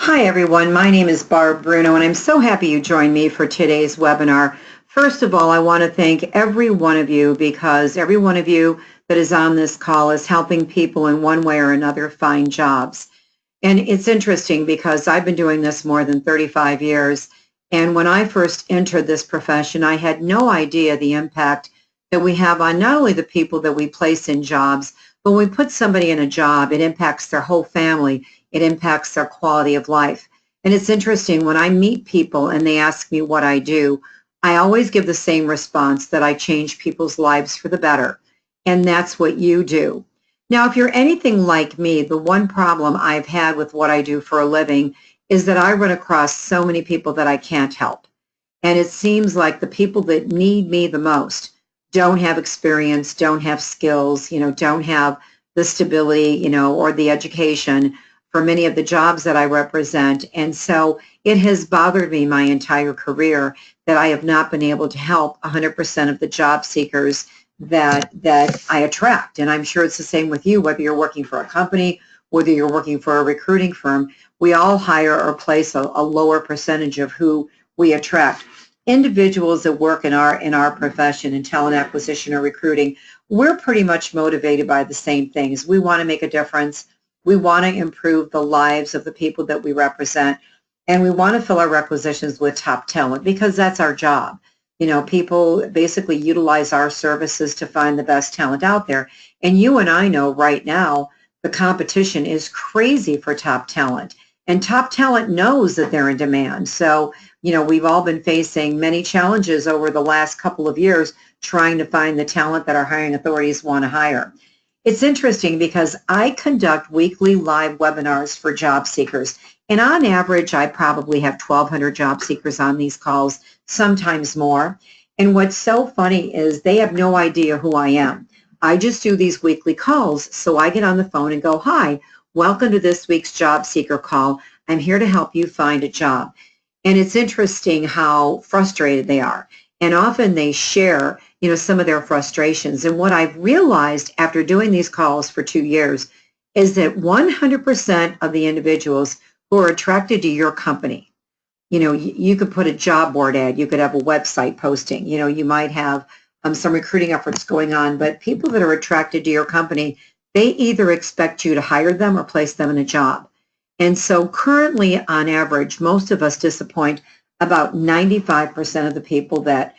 Hi everyone, my name is Barb Bruno and I'm so happy you joined me for today's webinar. First of all, I want to thank every one of you because every one of you that is on this call is helping people in one way or another find jobs. And it's interesting because I've been doing this more than 35 years. And when I first entered this profession, I had no idea the impact that we have on not only the people that we place in jobs, but when we put somebody in a job, it impacts their whole family. It impacts their quality of life. And it's interesting, when I meet people and they ask me what I do, I always give the same response, that I change people's lives for the better. And that's what you do. Now, if you're anything like me, the one problem I've had with what I do for a living is that I run across so many people that I can't help. And it seems like the people that need me the most don't have experience, don't have skills, don't have the stability, or the education for many of the jobs that I represent. And so it has bothered me my entire career that I have not been able to help 100% of the job seekers that I attract. And I'm sure it's the same with you, whether you're working for a company, whether you're working for a recruiting firm. We all hire or place a lower percentage of who we attract. Individuals that work in our profession, in talent acquisition or recruiting, we're pretty much motivated by the same things. We want to make a difference. We want to improve the lives of the people that we represent, and we want to fill our requisitions with top talent because that's our job. People basically utilize our services to find the best talent out there. And you and I know right now the competition is crazy for top talent, and top talent knows that they're in demand. So, we've all been facing many challenges over the last couple of years trying to find the talent that our hiring authorities want to hire. It's interesting because I conduct weekly live webinars for job seekers. And on average, I probably have 1,200 job seekers on these calls, sometimes more. And what's so funny is they have no idea who I am. I just do these weekly calls. So I get on the phone and go, "Hi, welcome to this week's job seeker call. I'm here to help you find a job." And it's interesting how frustrated they are. And often they share, some of their frustrations. And what I've realized after doing these calls for 2 years is that 100% of the individuals who are attracted to your company, you could put a job board ad, you could have a website posting, you might have some recruiting efforts going on, but people that are attracted to your company, they either expect you to hire them or place them in a job. And so currently, on average, most of us disappoint about 95% of the people that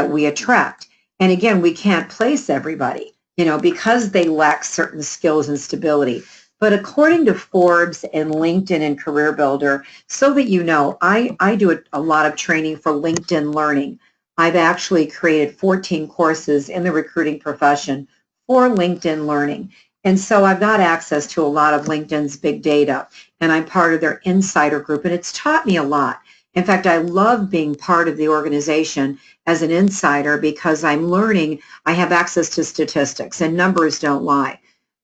we attract. And again, we can't place everybody, because they lack certain skills and stability. But according to Forbes and LinkedIn and Career Builder, so that you know, I do a lot of training for LinkedIn Learning. I've actually created 14 courses in the recruiting profession for LinkedIn Learning. And so I've got access to a lot of LinkedIn's big data, and I'm part of their insider group, and it's taught me a lot. In fact, I love being part of the organization as an insider because I'm learning. I have access to statistics, and numbers don't lie.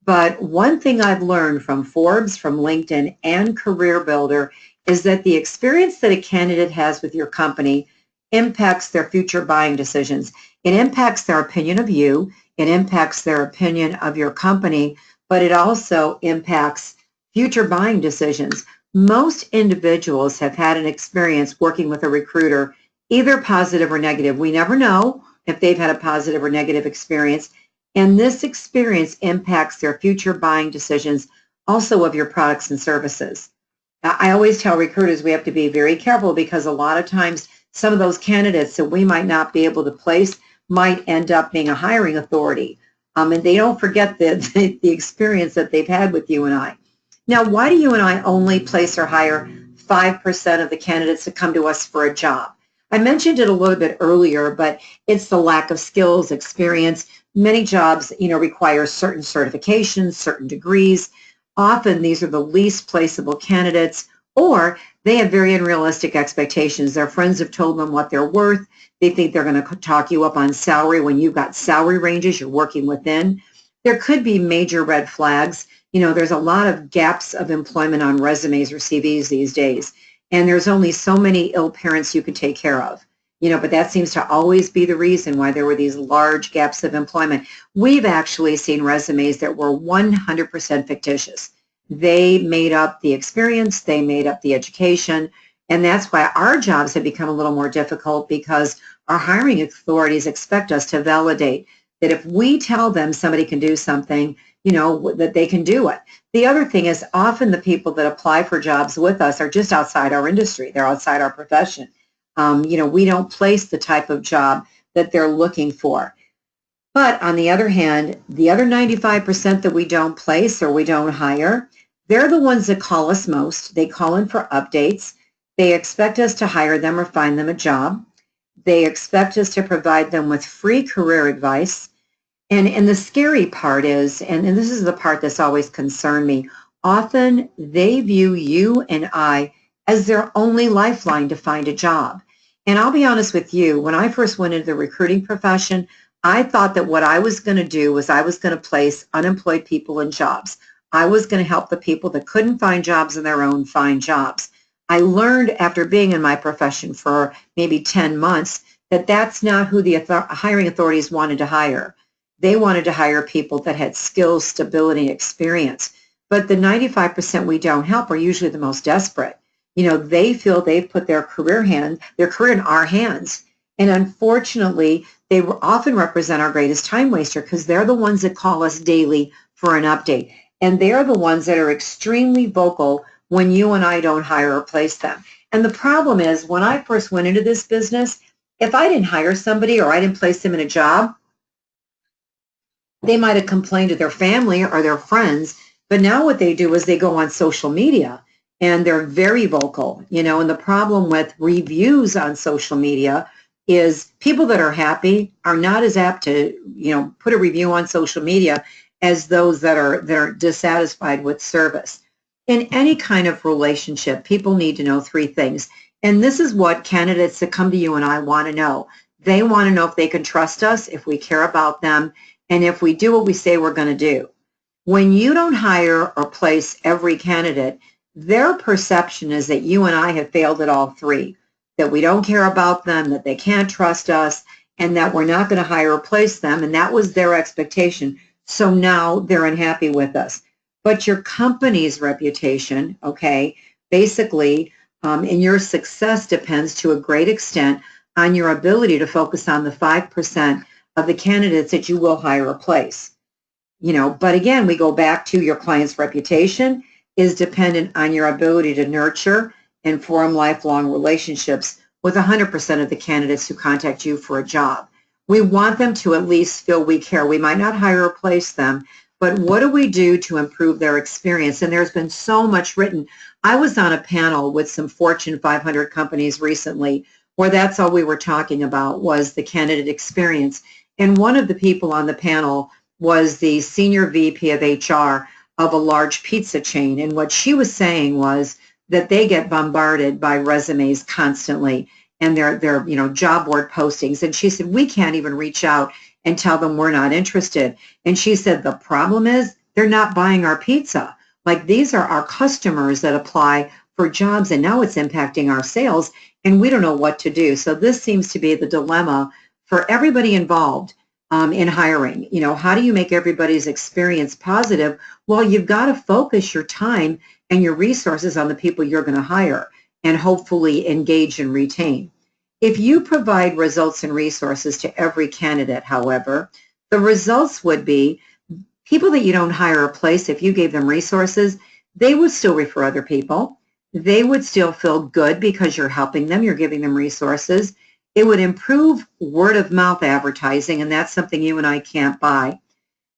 But one thing I've learned from Forbes, from LinkedIn, and Career Builder is that the experience that a candidate has with your company impacts their future buying decisions. It impacts their opinion of you. It impacts their opinion of your company, but it also impacts future buying decisions. Most individuals have had an experience working with a recruiter, either positive or negative. We never know if they've had a positive or negative experience, and this experience impacts their future buying decisions, also of your products and services. Now, I always tell recruiters we have to be very careful because a lot of times some of those candidates that we might not be able to place might end up being a hiring authority, and they don't forget the experience that they've had with you and I. Now, why do you and I only place or hire 5% of the candidates that come to us for a job? I mentioned it a little bit earlier, but it's the lack of skills, experience. Many jobs, require certain certifications, certain degrees. Often these are the least placeable candidates, or they have very unrealistic expectations. Their friends have told them what they're worth. They think they're going to talk you up on salary when you've got salary ranges you're working within. There could be major red flags. There's a lot of gaps of employment on resumes or CVs these days, and there's only so many ill parents you could take care of. But that seems to always be the reason why there were these large gaps of employment. We've actually seen resumes that were 100% fictitious. They made up the experience, they made up the education, and that's why our jobs have become a little more difficult, because our hiring authorities expect us to validate that if we tell them somebody can do something, that they can do it. The other thing is, often the people that apply for jobs with us are just outside our industry. They're outside our profession. We don't place the type of job that they're looking for. But on the other hand, the other 95% that we don't place or we don't hire, they're the ones that call us most. They call in for updates. They expect us to hire them or find them a job. They expect us to provide them with free career advice. And the scary part is, and this is the part that's always concerned me, often they view you and I as their only lifeline to find a job. And I'll be honest with you, when I first went into the recruiting profession, I thought that what I was going to do was I was going to place unemployed people in jobs. I was going to help the people that couldn't find jobs on their own find jobs. I learned after being in my profession for maybe 10 months that that's not who the hiring authorities wanted to hire. They wanted to hire people that had skills, stability, and experience. But the 95% we don't help are usually the most desperate. They feel they've put their career in our hands. And unfortunately, they often represent our greatest time waster, because they're the ones that call us daily for an update. And they're the ones that are extremely vocal when you and I don't hire or place them. And the problem is, when I first went into this business, if I didn't hire somebody or I didn't place them in a job, they might have complained to their family or their friends. But now what they do is they go on social media and they're very vocal, and the problem with reviews on social media is people that are happy are not as apt to, put a review on social media as those that are dissatisfied with service. In any kind of relationship, people need to know three things. And this is what candidates that come to you and I want to know. They want to know if they can trust us, if we care about them, and if we do what we say we're going to do. When you don't hire or place every candidate, their perception is that you and I have failed at all three, that we don't care about them, that they can't trust us, and that we're not going to hire or place them. And that was their expectation. So now they're unhappy with us. But your company's reputation, basically, and your success depends to a great extent on your ability to focus on the 5% of the candidates that you will hire or place. But again, we go back to your client's reputation is dependent on your ability to nurture and form lifelong relationships with 100% of the candidates who contact you for a job. We want them to at least feel we care. We might not hire or place them, but what do we do to improve their experience? And there's been so much written. I was on a panel with some Fortune 500 companies recently where that's all we were talking about was the candidate experience. And one of the people on the panel was the senior VP of HR of a large pizza chain. And what she was saying was that they get bombarded by resumes constantly and their job board postings. And she said, we can't even reach out and tell them we're not interested. And she said, the problem is they're not buying our pizza. Like, these are our customers that apply for jobs, and now it's impacting our sales, and we don't know what to do. So this seems to be the dilemma for everybody involved in hiring. How do you make everybody's experience positive? Well, you've got to focus your time and your resources on the people you're going to hire and hopefully engage and retain. If you provide results and resources to every candidate, however, the results would be people that you don't hire or place, if you gave them resources, they would still refer other people. They would still feel good because you're helping them, you're giving them resources. It would improve word of mouth advertising, and that's something you and I can't buy.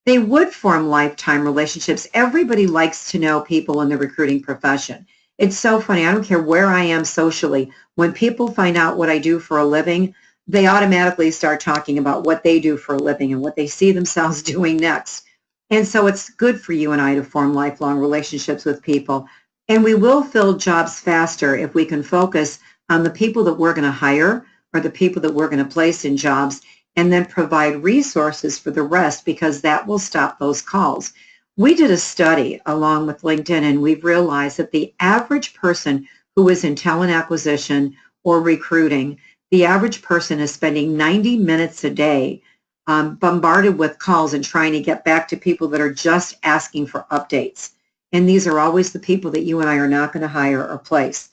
They would form lifetime relationships. Everybody likes to know people in the recruiting profession. It's so funny. I don't care where I am socially. When people find out what I do for a living, they automatically start talking about what they do for a living and what they see themselves doing next. And so it's good for you and I to form lifelong relationships with people. And we will fill jobs faster if we can focus on the people that we're going to hire or the people that we're going to place in jobs, and then provide resources for the rest, because that will stop those calls. We did a study along with LinkedIn, and we've realized that the average person who is in talent acquisition or recruiting, the average person is spending 90 minutes a day bombarded with calls and trying to get back to people that are just asking for updates. And these are always the people that you and I are not going to hire or place.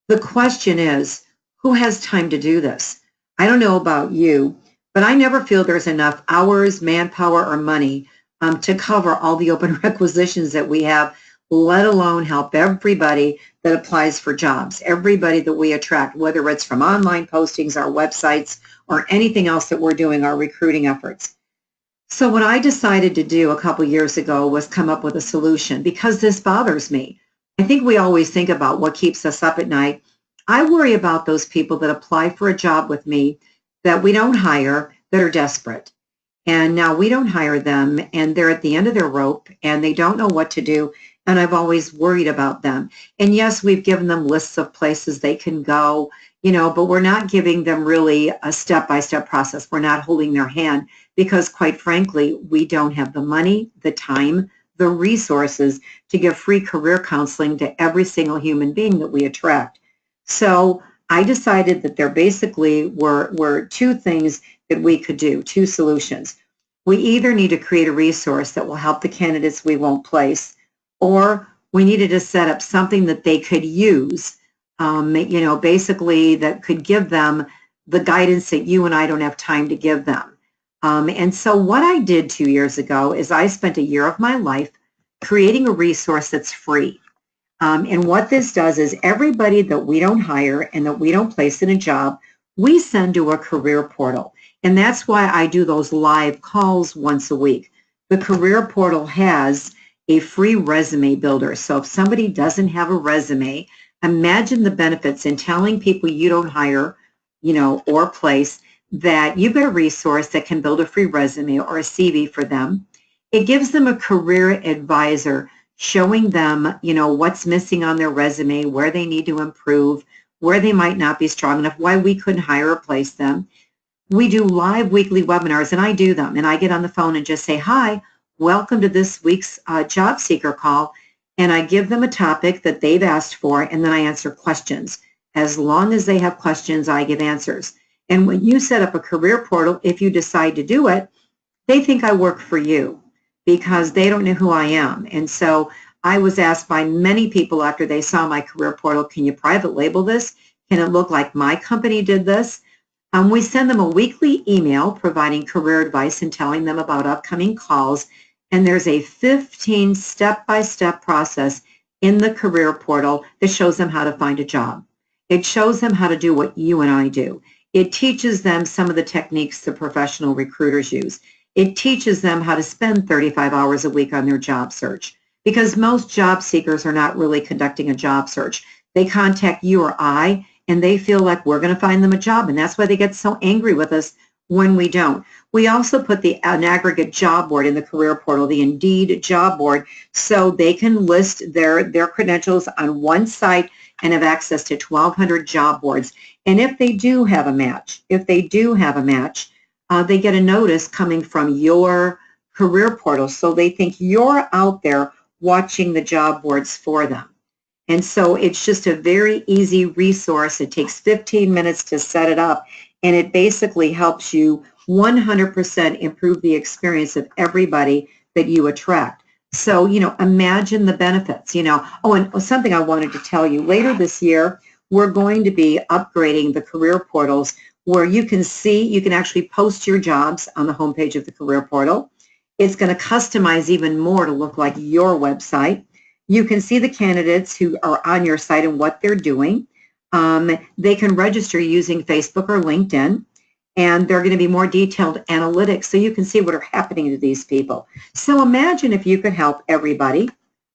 The question is, who has time to do this? I don't know about you, but I never feel there's enough hours, manpower, or money to cover all the open requisitions that we have, let alone help everybody that applies for jobs, everybody that we attract, whether it's from online postings, our websites, or anything else that we're doing, our recruiting efforts. So what I decided to do a couple years ago was come up with a solution because this bothers me. I think we always think about what keeps us up at night. I worry about those people that apply for a job with me that we don't hire, that are desperate. And now we don't hire them and they're at the end of their rope and they don't know what to do. And I've always worried about them. And yes, we've given them lists of places they can go, but we're not giving them really a step-by-step process. We're not holding their hand because quite frankly, we don't have the money, the time, the resources to give free career counseling to every single human being that we attract. So I decided that there basically were two things that we could do, two solutions. We either need to create a resource that will help the candidates we won't place, or we needed to set up something that they could use, basically that could give them the guidance that you and I don't have time to give them. And so what I did 2 years ago is I spent a year of my life creating a resource that's free. And what this does is everybody that we don't hire and that we don't place in a job, we send to a career portal. And that's why I do those live calls once a week. The career portal has a free resume builder. So if somebody doesn't have a resume, imagine the benefits in telling people you don't hire, or place, that you've got a resource that can build a free resume or a CV for them. It gives them a career advisor showing them, what's missing on their resume, where they need to improve, where they might not be strong enough, why we couldn't hire or place them. We do live weekly webinars, and I do them, and I get on the phone and just say, hi, welcome to this week's job seeker call, and I give them a topic that they've asked for, and then I answer questions. As long as they have questions, I give answers. And when you set up a career portal, if you decide to do it, they think I work for you because they don't know who I am. And so I was asked by many people after they saw my career portal, can you private label this? Can it look like my company did this? We send them a weekly email providing career advice and telling them about upcoming calls. And there's a 15 step-by-step process in the career portal that shows them how to find a job. It shows them how to do what you and I do. It teaches them some of the techniques the professional recruiters use. It teaches them how to spend 35 hours a week on their job search because most job seekers are not really conducting a job search. They contact you or I and they feel like we're going to find them a job, and that's why they get so angry with us when we don't. We also put an aggregate job board in the career portal, the Indeed job board, so they can list their credentials on one site and have access to 1,200 job boards. And if they do have a match, they get a notice coming from your career portal, so they think you're out there watching the job boards for them. And so it's just a very easy resource. It takes 15 minutes to set it up, and it basically helps you 100% improve the experience of everybody that you attract. So, imagine the benefits, Oh, and something I wanted to tell you, later this year, we're going to be upgrading the career portals where you can actually post your jobs on the homepage of the career portal. It's going to customize even more to look like your website. You can see the candidates who are on your site and what they're doing. They can register using Facebook or LinkedIn, and they're going to be more detailed analytics so you can see what are happening to these people. So imagine if you could help everybody,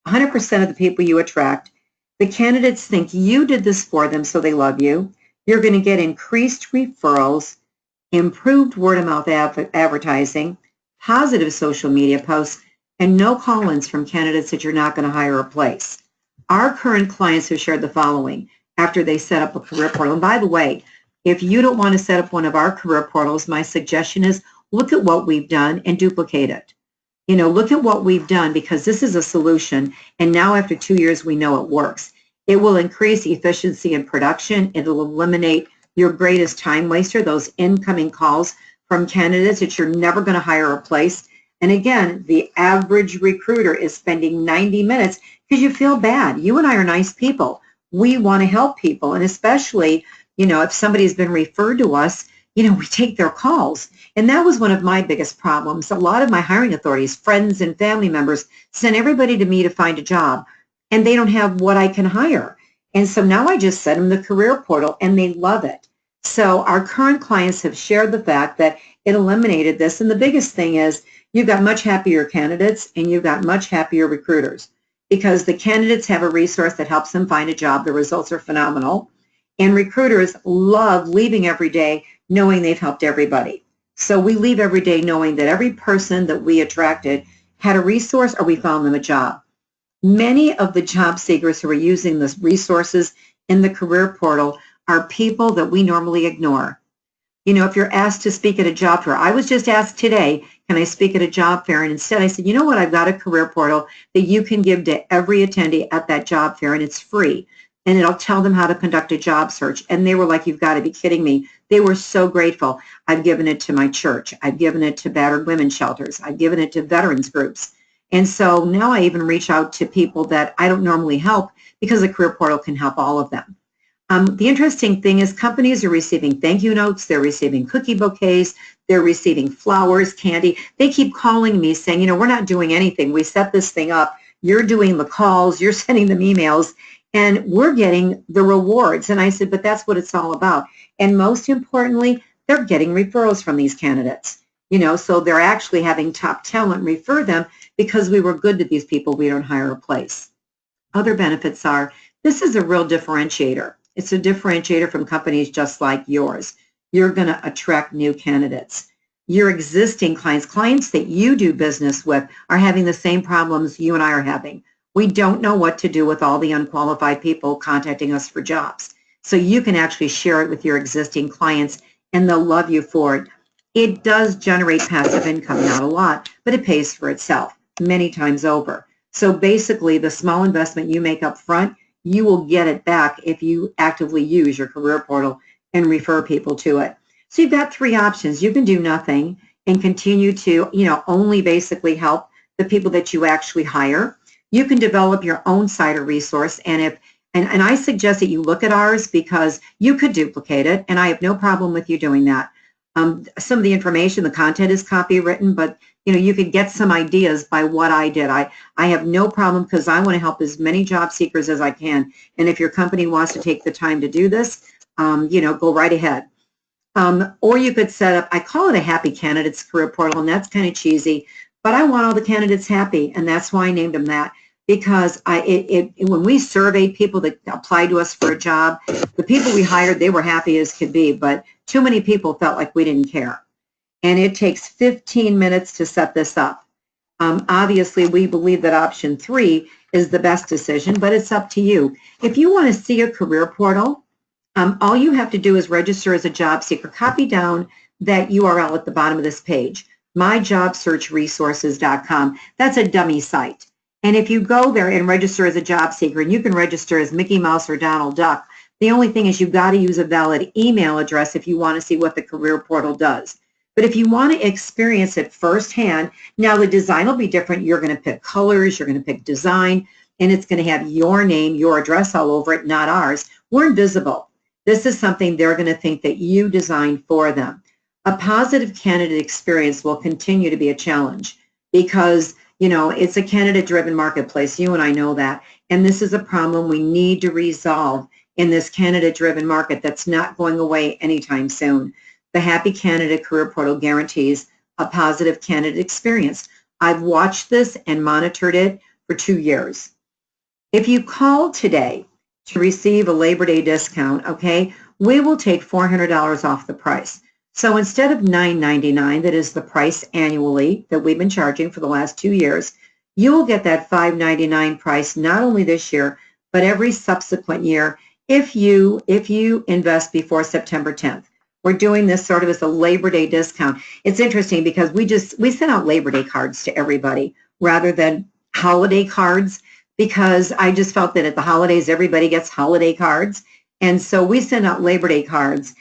100% of the people you attract. The candidates think you did this for them, so they love you. You're going to get increased referrals, improved word-of-mouth advertising, positive social media posts, and no call-ins from candidates that you're not going to hire or place. Our current clients have shared the following after they set up a career portal. And by the way, if you don't want to set up one of our career portals, my suggestion is look at what we've done and duplicate it. Look at what we've done because this is a solution. And now after 2 years, we know it works. It will increase efficiency in production. It'll eliminate your greatest time waster, those incoming calls from candidates that you're never going to hire or place. And again, the average recruiter is spending 90 minutes. because you feel bad. You and I are nice people. We want to help people. And especially, if somebody's been referred to us, we take their calls. And that was one of my biggest problems. A lot of my hiring authorities, friends and family members, send everybody to me to find a job, and they don't have what I can hire. And so now I just send them the career portal, and they love it. So our current clients have shared the fact that it eliminated this. And the biggest thing is you've got much happier candidates and you've got much happier recruiters, because the candidates have a resource that helps them find a job. The results are phenomenal. And recruiters love leaving every day knowing they've helped everybody. So we leave every day knowing that every person that we attracted had a resource or we found them a job. Many of the job seekers who are using the resources in the career portal are people that we normally ignore. If you're asked to speak at a job fair, I was just asked today, can I speak at a job fair? And instead I said, you know what, I've got a career portal that you can give to every attendee at that job fair, and it's free. And it'll tell them how to conduct a job search. And they were like, you've got to be kidding me. They were so grateful. I've given it to my church. I've given it to battered women's shelters. I've given it to veterans groups. And so now I even reach out to people that I don't normally help, because the career portal can help all of them. The interesting thing is companies are receiving thank you notes. They're receiving cookie bouquets. They're receiving flowers, candy. They keep calling me saying, we're not doing anything. We set this thing up. You're doing the calls. You're sending them emails. And we're getting the rewards. And I said, but that's what it's all about. And most importantly, they're getting referrals from these candidates. So they're actually having top talent refer them because we were good to these people. We don't hire or place. Other benefits are, this is a real differentiator. It's a differentiator from companies just like yours. You're going to attract new candidates. Your existing clients that you do business with, are having the same problems you and I are having. We don't know what to do with all the unqualified people contacting us for jobs. So you can actually share it with your existing clients, and they'll love you for it. It does generate passive income, not a lot, but it pays for itself many times over. So basically, the small investment you make up front, you will get it back if you actively use your career portal and refer people to it. So you've got three options. You can do nothing and continue to, only basically help the people that you actually hire. You can develop your own site or resource, and I suggest that you look at ours, because you could duplicate it, and I have no problem with you doing that. Some of the information, the content is copywritten, but you could get some ideas by what I did. I have no problem, because I want to help as many job seekers as I can. And if your company wants to take the time to do this, go right ahead. Or you could set up, I call it a happy candidates career portal, and that's kind of cheesy, but I want all the candidates happy, and that's why I named them that. Because when we surveyed people that applied to us for a job, the people we hired, they were happy as could be, but too many people felt like we didn't care. And it takes 15 minutes to set this up. Obviously, we believe that option 3 is the best decision, but it's up to you. If you want to see a career portal, all you have to do is register as a job seeker. Copy down that URL at the bottom of this page, myjobsearchresources.com. That's a dummy site. And if you go there and register as a job seeker, and you can register as Mickey Mouse or Donald Duck, the only thing is you've got to use a valid email address if you want to see what the career portal does. But if you want to experience it firsthand, now the design will be different. You're going to pick colors, you're going to pick design, and it's going to have your name, your address all over it, not ours. We're invisible. This is something they're going to think that you designed for them. A positive candidate experience will continue to be a challenge, because it's a candidate-driven marketplace. You and I know that. And this is a problem we need to resolve in this candidate-driven market that's not going away anytime soon. The Happy Candidate Career Portal guarantees a positive candidate experience. I've watched this and monitored it for 2 years. If you call today to receive a Labor Day discount, okay, we will take $400 off the price. So instead of $9.99, that is the price annually that we've been charging for the last 2 years, you will get that $5.99 price not only this year, but every subsequent year if you invest before September 10th. We're doing this sort of as a Labor Day discount. It's interesting because we sent out Labor Day cards to everybody rather than holiday cards, because I just felt that at the holidays, everybody gets holiday cards. And so we send out Labor Day cards,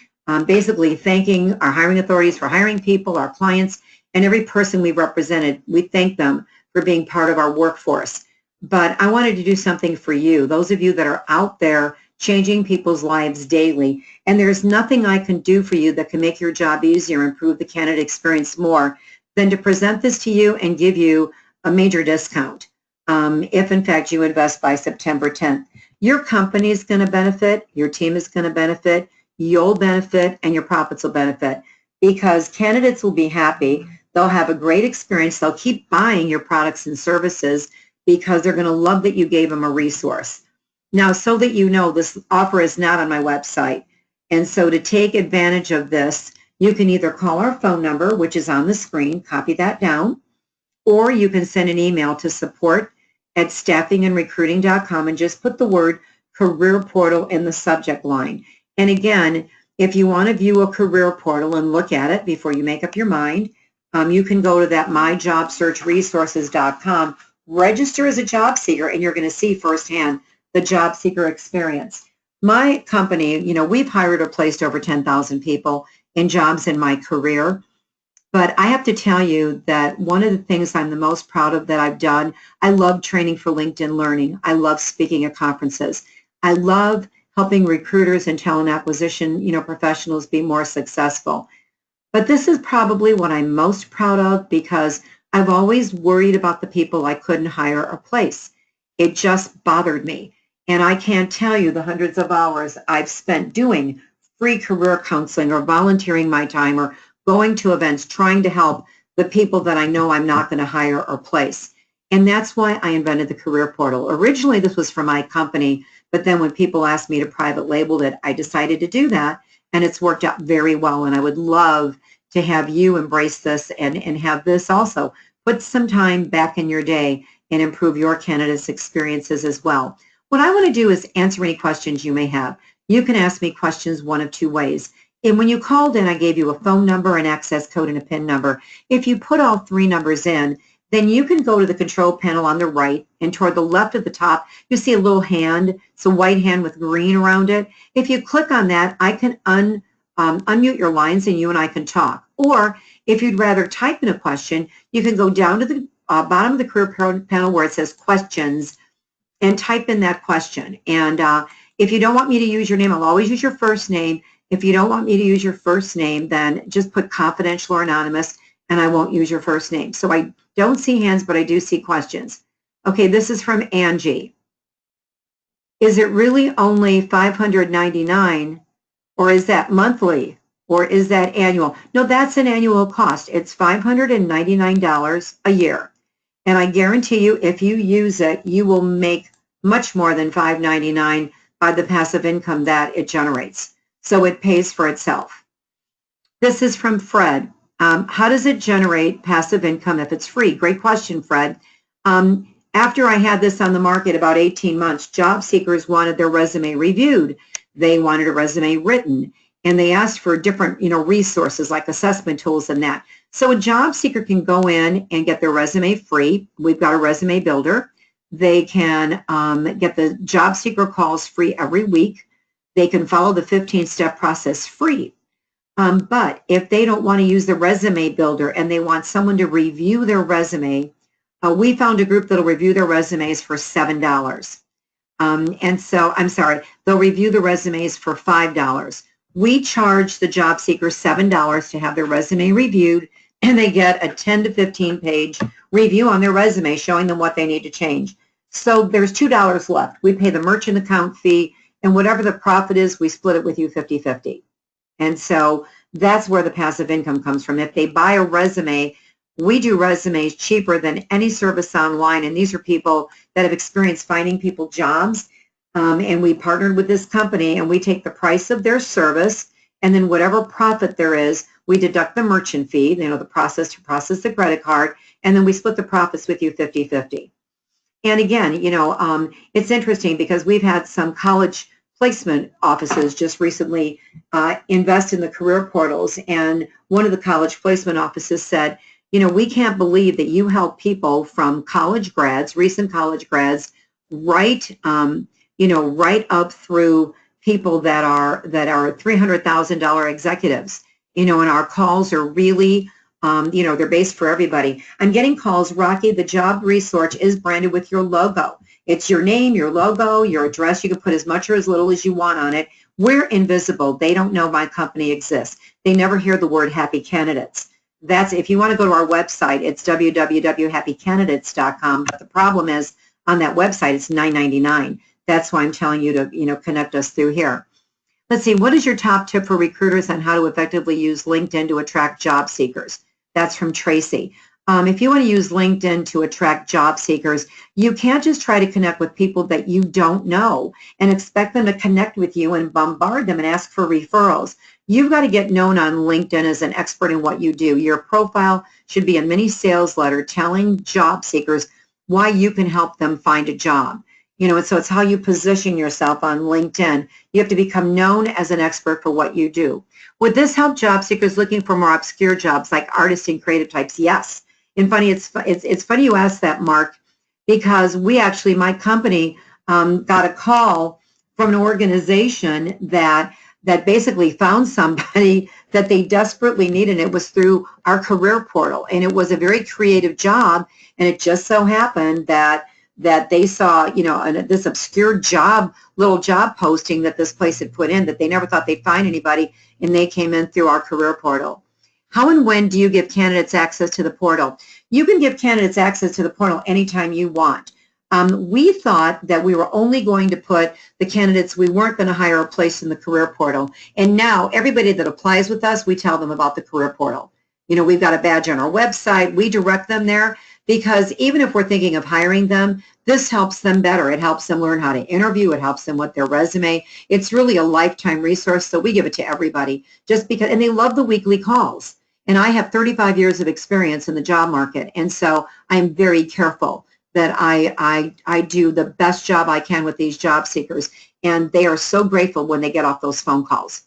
basically thanking our hiring authorities for hiring people, our clients, and every person we represented. We thank them for being part of our workforce. but I wanted to do something for you, those of you that are out there changing people's lives daily. And there's nothing I can do for you that can make your job easier, improve the candidate experience more than to present this to you and give you a major discount if, in fact, you invest by September 10th. Your company is going to benefit, your team is going to benefit, you'll benefit, and your profits will benefit because candidates will be happy. They'll have a great experience. They'll keep buying your products and services because they're going to love that you gave them a resource. Now, so that you know, this offer is not on my website. And so to take advantage of this, you can either call our phone number, which is on the screen, copy that down, or you can send an email to support@staffingandrecruiting.com and just put the word career portal in the subject line. And again, if you want to view a career portal and look at it before you make up your mind, you can go to that myjobsearchresources.com, register as a job seeker, and you're going to see firsthand the job seeker experience. My company, we've hired or placed over 10,000 people in jobs in my career. But I have to tell you that one of the things I'm the most proud of that I've done, I love training for LinkedIn Learning. I love speaking at conferences. I love helping recruiters and talent acquisition, professionals be more successful. But this is probably what I'm most proud of because I've always worried about the people I couldn't hire or place. It just bothered me. And I can't tell you the hundreds of hours I've spent doing free career counseling or volunteering my time or going to events, trying to help the people that I know I'm not going to hire or place. And that's why I invented the career portal. Originally, this was for my company, but then when people asked me to private label it, I decided to do that, and it's worked out very well. And I would love to have you embrace this and have this also. Put some time back in your day and improve your candidates' experiences as well. What I want to do is answer any questions you may have. You can ask me questions one of two ways. And when you called in, I gave you a phone number, an access code, and a PIN number. If you put all three numbers in, then you can go to the control panel on the right, and toward the left at the top, you see a little hand. It's a white hand with green around it. If you click on that, I can unmute your lines, and you and I can talk. Or if you'd rather type in a question, you can go down to the bottom of the career panel where it says questions and type in that question. And if you don't want me to use your name, I'll always use your first name. If you don't want me to use your first name, then just put confidential or anonymous, and I won't use your first name. So I don't see hands, but I do see questions. Okay, this is from Angie. Is it really only $599, or is that monthly, or is that annual? No, that's an annual cost. It's $599 a year. And I guarantee you, if you use it, you will make much more than $599 by the passive income that it generates. So it pays for itself. This is from Fred. How does it generate passive income if it's free? Great question, Fred. After I had this on the market about 18 months, job seekers wanted their resume reviewed. They wanted a resume written, and they asked for different, resources like assessment tools and that. So a job seeker can go in and get their resume free. We've got a resume builder. They can get the job seeker calls free every week. They can follow the 15-step process free. But if they don't want to use the resume builder and they want someone to review their resume, we found a group that'll review their resumes for $7. And so, I'm sorry, they'll review the resumes for $5. We charge the job seeker $7 to have their resume reviewed, and they get a 10 to 15 page review on their resume showing them what they need to change. So there's $2 left. We pay the merchant account fee, and whatever the profit is, we split it with you 50-50. And so that's where the passive income comes from. If they buy a resume, we do resumes cheaper than any service online, and these are people that have experienced finding people jobs, and we partnered with this company, and we take the price of their service, and then whatever profit there is, we deduct the merchant fee, the process to process the credit card, and then we split the profits with you 50-50. And again, it's interesting because we've had some college placement offices just recently invest in the career portals, and one of the college placement offices said, we can't believe that you help people from college grads, recent college grads, right up through people that are $300,000 executives. And our calls are really They're based for everybody. I'm getting calls, Rocky, the job resource is branded with your logo. It's your name, your logo, your address. You can put as much or as little as you want on it. We're invisible. They don't know my company exists. They never hear the word Happy Candidates. That's, if you want to go to our website, it's www.happycandidates.com. But the problem is on that website, it's $9.99. That's why I'm telling you to, connect us through here. Let's see, what is your top tip for recruiters on how to effectively use LinkedIn to attract job seekers? That's from Tracy. If you want to use LinkedIn to attract job seekers, you can't just try to connect with people that you don't know and expect them to connect with you and bombard them and ask for referrals. You've got to get known on LinkedIn as an expert in what you do. Your profile should be a mini sales letter telling job seekers why you can help them find a job. And so it's how you position yourself on LinkedIn. You have to become known as an expert for what you do. Would this help job seekers looking for more obscure jobs like artists and creative types? Yes. And funny, it's funny you asked that, Mark, because my company got a call from an organization that basically found somebody that they desperately needed. It was through our career portal, and it was a very creative job. And it just so happened that they saw, this obscure little job posting that this place had put in that they never thought they'd find anybody, and they came in through our career portal. How and when do you give candidates access to the portal? You can give candidates access to the portal anytime you want. We thought that we were only going to put the candidates we weren't going to hire or place in the career portal. And now everybody that applies with us, we tell them about the career portal. We've got a badge on our website. We direct them there because even if we're thinking of hiring them, this helps them better. It helps them learn how to interview. It helps them with their resume. It's really a lifetime resource, so we give it to everybody just because, and they love the weekly calls. And I have 35 years of experience in the job market, and so I'm very careful that I do the best job I can with these job seekers, and they are so grateful when they get off those phone calls.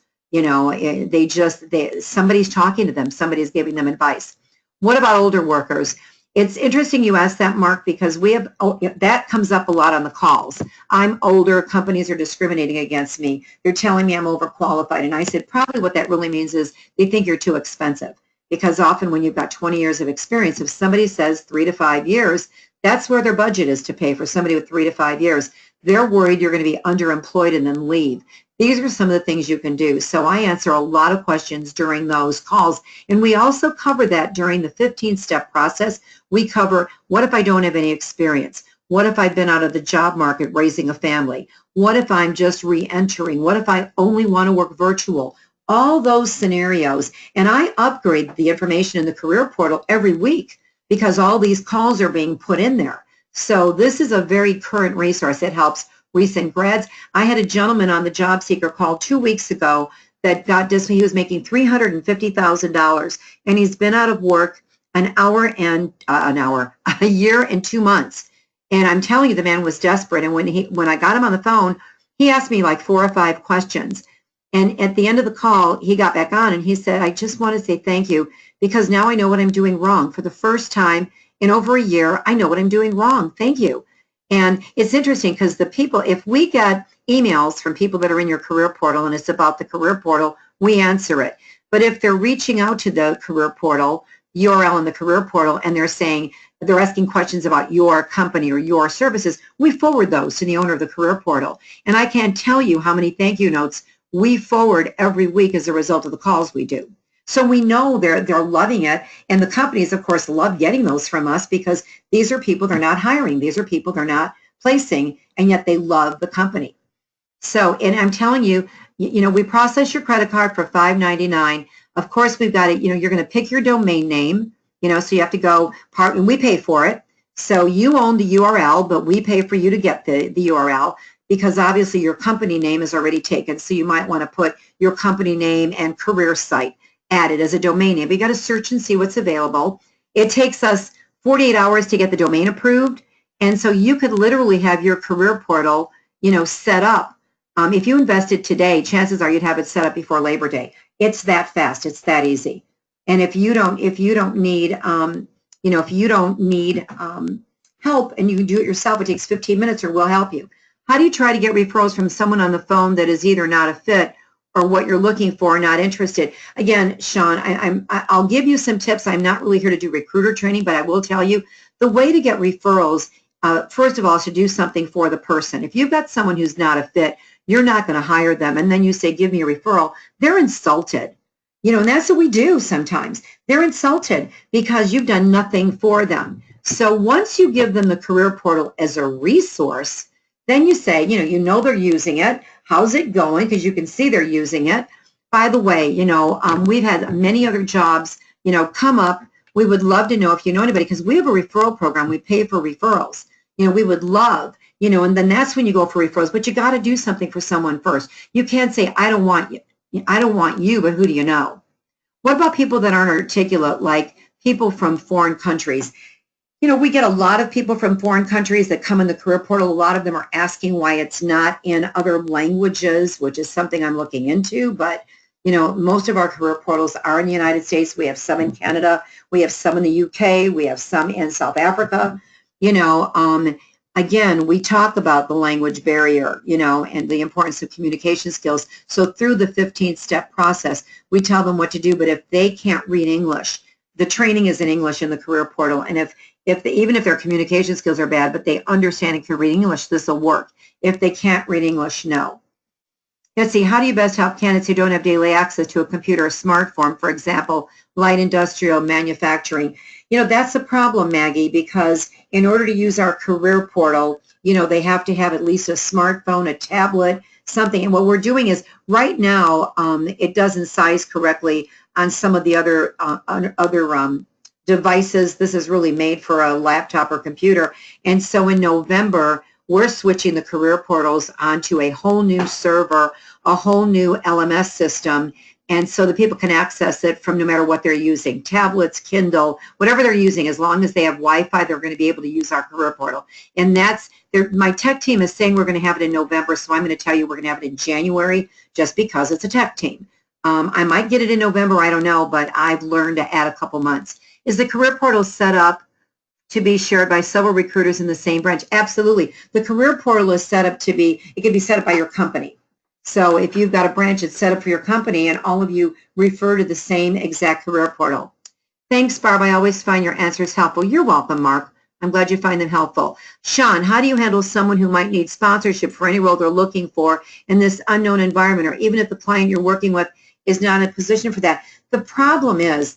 Somebody's talking to them, somebody's giving them advice. What about older workers? It's interesting you asked that, Mark, because that comes up a lot on the calls. I'm older, companies are discriminating against me. They're telling me I'm overqualified. And I said, probably what that really means is they think you're too expensive. Because often when you've got 20 years of experience, if somebody says 3 to 5 years, that's where their budget is to pay for somebody with 3 to 5 years. They're worried you're going to be underemployed and then leave. These are some of the things you can do. So I answer a lot of questions during those calls. And we also cover that during the 15-step process. We cover, what if I don't have any experience? What if I've been out of the job market raising a family? What if I'm just re-entering? What if I only want to work virtual? All those scenarios. And I upgrade the information in the career portal every week because all these calls are being put in there. So this is a very current resource. It helps recent grads. I had a gentleman on the job seeker call 2 weeks ago that he was making $350,000, and he's been out of work a year and 2 months. And I'm telling you, the man was desperate. And when I got him on the phone, he asked me like 4 or 5 questions. And at the end of the call, he got back on and he said, I just want to say thank you because now I know what I'm doing wrong. For the first time in over a year, I know what I'm doing wrong. Thank you. And it's interesting because the people, if we get emails from people that are in your career portal and it's about the career portal, we answer it. But if they're reaching out to the career portal, URL in the career portal, and they're asking questions about your company or your services, we forward those to the owner of the career portal. And I can't tell you how many thank you notes we forward every week as a result of the calls we do. So we know they're loving it, and the companies, of course, love getting those from us because these are people they're not hiring. These are people they're not placing, and yet they love the company. So, and I'm telling you, we process your credit card for $5.99. Of course, we've got it. You're going to pick your domain name. So you have to go and we pay for it. So you own the URL, but we pay for you to get the URL. Because obviously your company name is already taken, so you might want to put your company name and career site added as a domain name. But you got to search and see what's available. It takes us 48 hours to get the domain approved, and so you could literally have your career portal, set up. If you invested today, chances are you'd have it set up before Labor Day. It's that fast. It's that easy. And if you don't need, help and you can do it yourself, it takes 15 minutes, or we'll help you. How do you try to get referrals from someone on the phone that is either not a fit or what you're looking for, not interested. Again, Sean, I'll give you some tips. I'm not really here to do recruiter training, but I will tell you the way to get referrals, first of all, is to do something for the person. If you've got someone who's not a fit, you're not going to hire them, and then you say, give me a referral, they're insulted. And that's what we do sometimes. They're insulted because you've done nothing for them. So once you give them the career portal as a resource, then you say, you know they're using it. How's it going? Because you can see they're using it. By the way, we've had many other jobs, come up. We would love to know if you know anybody, because we have a referral program. We pay for referrals. We would love, and then that's when you go for referrals. But you got to do something for someone first. You can't say, I don't want you, but who do you know? What about people that aren't articulate, like people from foreign countries? We get a lot of people from foreign countries that come in the career portal. A lot of them are asking why it's not in other languages, which is something I'm looking into. But, most of our career portals are in the United States. We have some in Canada. We have some in the UK. We have some in South Africa. Again, we talk about the language barrier, and the importance of communication skills. So through the 15-step process, we tell them what to do. But if they can't read English, the training is in English in the career portal. And even if their communication skills are bad, but they understand and can read English, this will work. If they can't read English, no. Let's see, how do you best help candidates who don't have daily access to a computer or smartphone, for example, light industrial, manufacturing? That's a problem, Maggie, because in order to use our career portal, they have to have at least a smartphone, a tablet, something. And what we're doing is right now, it doesn't size correctly on some of the other devices. This is really made for a laptop or computer. And so in November, we're switching the career portals onto a whole new server, a whole new LMS system. And so the people can access it from no matter what they're using, tablets, Kindle, whatever they're using. As long as they have Wi-Fi, they're going to be able to use our career portal. And my tech team is saying we're going to have it in November, so I'm going to tell you we're going to have it in January just because it's a tech team. I might get it in November, I don't know, but I've learned to add a couple months. Is the career portal set up to be shared by several recruiters in the same branch? Absolutely. The career portal is set up it can be set up by your company. So if you've got a branch, it's set up for your company, and all of you refer to the same exact career portal. Thanks, Barb. I always find your answers helpful. You're welcome, Mark. I'm glad you find them helpful. Sean, how do you handle someone who might need sponsorship for any role they're looking for in this unknown environment, or even if the client you're working with is not in a position for that? The problem is,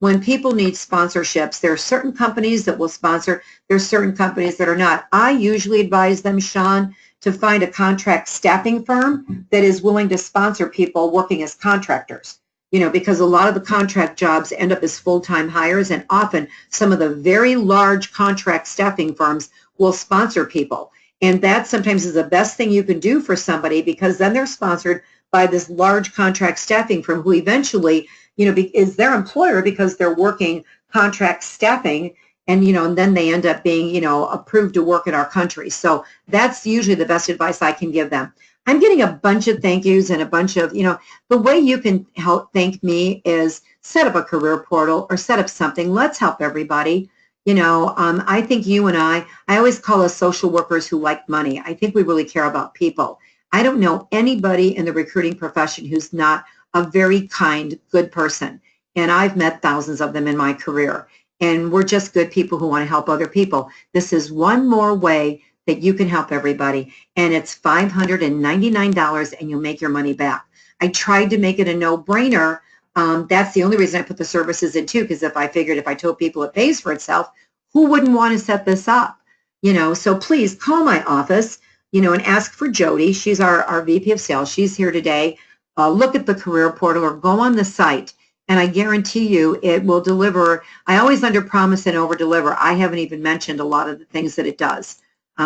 when people need sponsorships, there are certain companies that will sponsor, there are certain companies that are not. I usually advise them, Sean, to find a contract staffing firm that is willing to sponsor people working as contractors, because a lot of the contract jobs end up as full-time hires, and often some of the very large contract staffing firms will sponsor people. And that sometimes is the best thing you can do for somebody, because then they're sponsored by this large contract staffing firm who eventually, is their employer because they're working contract staffing, and and then they end up being, approved to work in our country. So that's usually the best advice I can give them. I'm getting a bunch of thank yous and a bunch of, the way you can help thank me is set up a career portal or set up something. Let's help everybody. I think you and I always call us social workers who like money. I think we really care about people. I don't know anybody in the recruiting profession who's not a very kind, good person. And I've met thousands of them in my career. And we're just good people who want to help other people. This is one more way that you can help everybody. And it's $599 and you'll make your money back. I tried to make it a no-brainer. That's the only reason I put the services in too, because if I told people it pays for itself, who wouldn't want to set this up? So please call my office, and ask for Jody. She's our VP of sales. She's here today. Look at the career portal or go on the site, and I guarantee you it will deliver. I always under-promise and over-deliver. I haven't even mentioned a lot of the things that it does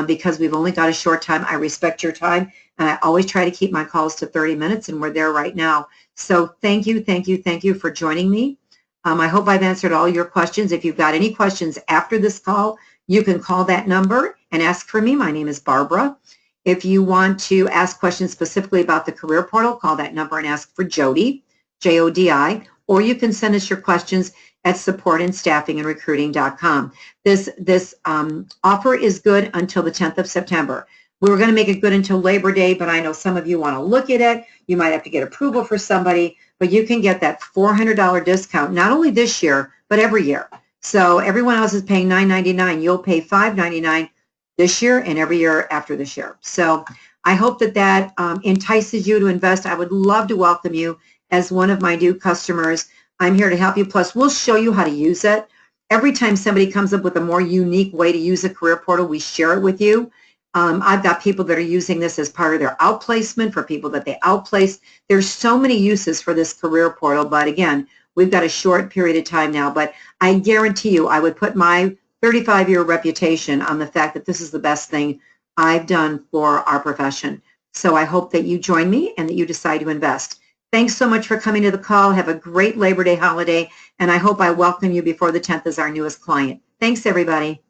because we've only got a short time. I respect your time, and I always try to keep my calls to 30 minutes, and we're there right now. So thank you for joining me. I hope I've answered all your questions. If you've got any questions after this call, you can call that number and ask for me. My name is Barbara. If you want to ask questions specifically about the career portal, call that number and ask for Jody, Jodi, or you can send us your questions at supportandstaffingandrecruiting.com. This offer is good until the 10th of September. We were going to make it good until Labor Day, but I know some of you want to look at it. You might have to get approval for somebody, but you can get that $400 discount, not only this year, but every year. So everyone else is paying $9.99. You'll pay $5.99 this year and every year after this year. So I hope that that entices you to invest. I would love to welcome you as one of my new customers. I'm here to help you. Plus, we'll show you how to use it. Every time somebody comes up with a more unique way to use a career portal, we share it with you. I've got people that are using this as part of their outplacement for people that they outplace. There's so many uses for this career portal, but again, we've got a short period of time now. But I guarantee you, I would put my 35-year reputation on the fact that this is the best thing I've done for our profession. So I hope that you join me and that you decide to invest. Thanks so much for coming to the call. Have a great Labor Day holiday, and I hope I welcome you before the 10th as our newest client. Thanks, everybody.